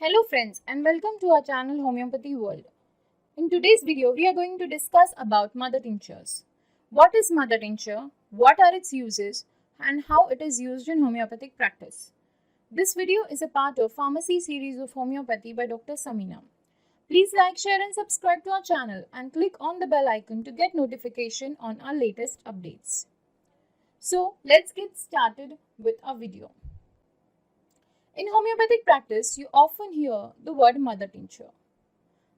Hello friends and welcome to our channel Homeopathy World. In today's video we are going to discuss about mother tinctures. What is mother tincture, what are its uses and how it is used in homeopathic practice. This video is a part of Pharmacy series of homeopathy by Dr. Samina. Please like, share and subscribe to our channel and click on the bell icon to get notification on our latest updates. So let's get started with our video. In homeopathic practice, you often hear the word mother tincture.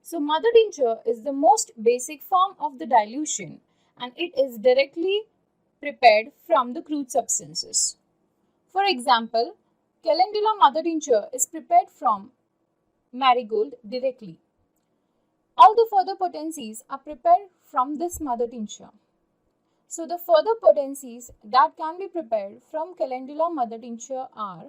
So, mother tincture is the most basic form of the dilution and it is directly prepared from the crude substances. For example, Calendula mother tincture is prepared from marigold directly. All the further potencies are prepared from this mother tincture. So, the further potencies that can be prepared from Calendula mother tincture are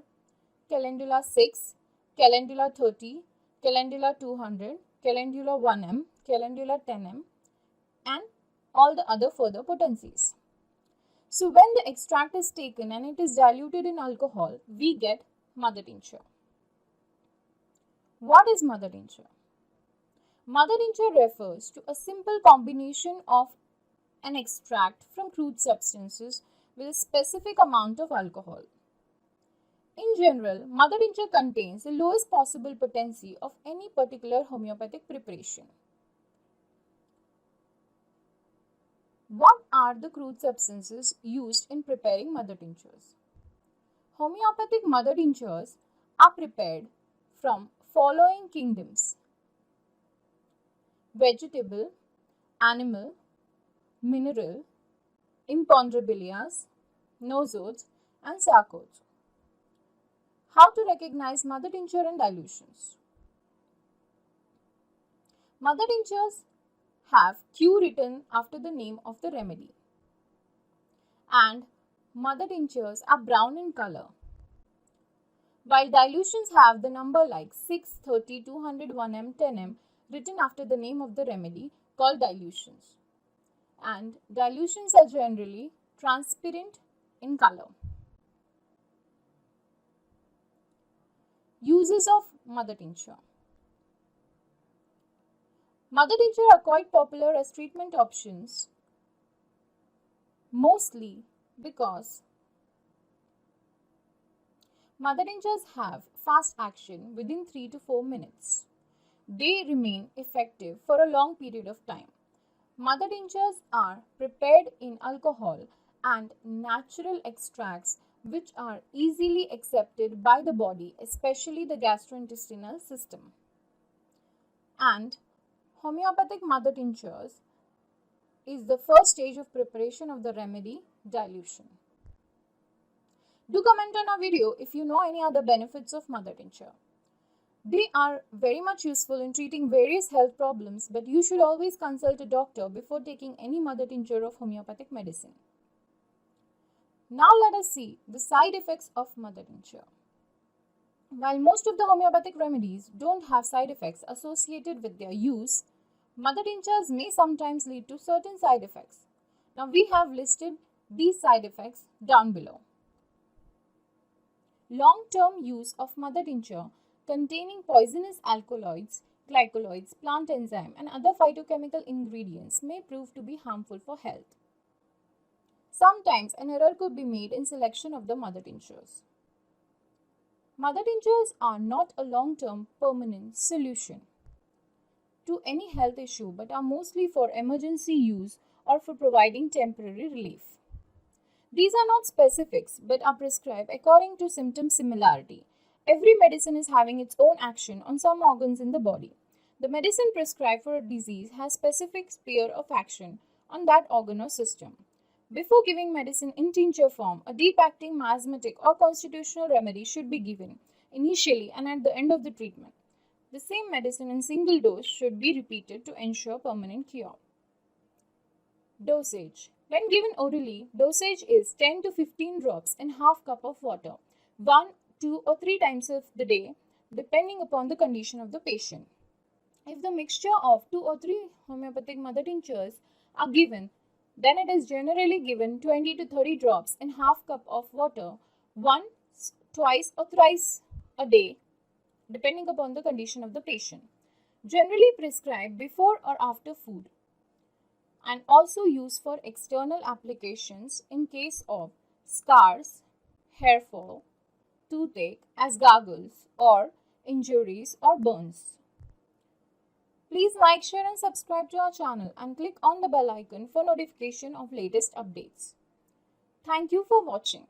Calendula 6, Calendula 30, Calendula 200, Calendula 1M, Calendula 10M and all the other further potencies. So when the extract is taken and it is diluted in alcohol, we get mother tincture. What is mother tincture? Mother tincture refers to a simple combination of an extract from crude substances with a specific amount of alcohol. In general, mother tincture contains the lowest possible potency of any particular homeopathic preparation. What are the crude substances used in preparing mother tinctures? Homeopathic mother tinctures are prepared from following kingdoms: vegetable, animal, mineral, imponderabilias, nosodes and sarcodes. How to recognize mother tincture and dilutions? Mother tinctures have Q written after the name of the remedy, and mother tinctures are brown in color, while dilutions have the number like 6, 30, 200, 1M, 10M written after the name of the remedy called dilutions, and dilutions are generally transparent in color. Uses of mother tincture. Mother tincture are quite popular as treatment options, mostly because mother tinctures have fast action within 3 to 4 minutes. They remain effective for a long period of time. Mother tinctures are prepared in alcohol and natural extracts which are easily accepted by the body, especially the gastrointestinal system. And homeopathic mother tinctures is the first stage of preparation of the remedy, dilution. Do comment on our video if you know any other benefits of mother tincture. They are very much useful in treating various health problems, but you should always consult a doctor before taking any mother tincture of homeopathic medicine. Now let us see the side effects of mother tincture. While most of the homeopathic remedies don't have side effects associated with their use, mother tinctures may sometimes lead to certain side effects. Now we have listed these side effects down below. Long-term use of mother tincture containing poisonous alkaloids, glycoloids, plant enzyme and other phytochemical ingredients may prove to be harmful for health. Sometimes an error could be made in selection of the mother tinctures. Mother tinctures are not a long-term permanent solution to any health issue but are mostly for emergency use or for providing temporary relief. These are not specifics but are prescribed according to symptom similarity. Every medicine is having its own action on some organs in the body. The medicine prescribed for a disease has specific sphere of action on that organ or system. Before giving medicine in tincture form, a deep-acting miasmatic or constitutional remedy should be given initially and at the end of the treatment. The same medicine in single dose should be repeated to ensure permanent cure. Dosage. When given orally, dosage is 10 to 15 drops in half cup of water, 1, 2 or 3 times of the day, depending upon the condition of the patient. If the mixture of 2 or 3 homeopathic mother tinctures are given, then it is generally given 20 to 30 drops in half cup of water once, twice or thrice a day depending upon the condition of the patient. Generally prescribed before or after food, and also used for external applications in case of scars, hair fall, toothache as goggles, or injuries or burns. Please like, share and subscribe to our channel and click on the bell icon for notification of latest updates. Thank you for watching.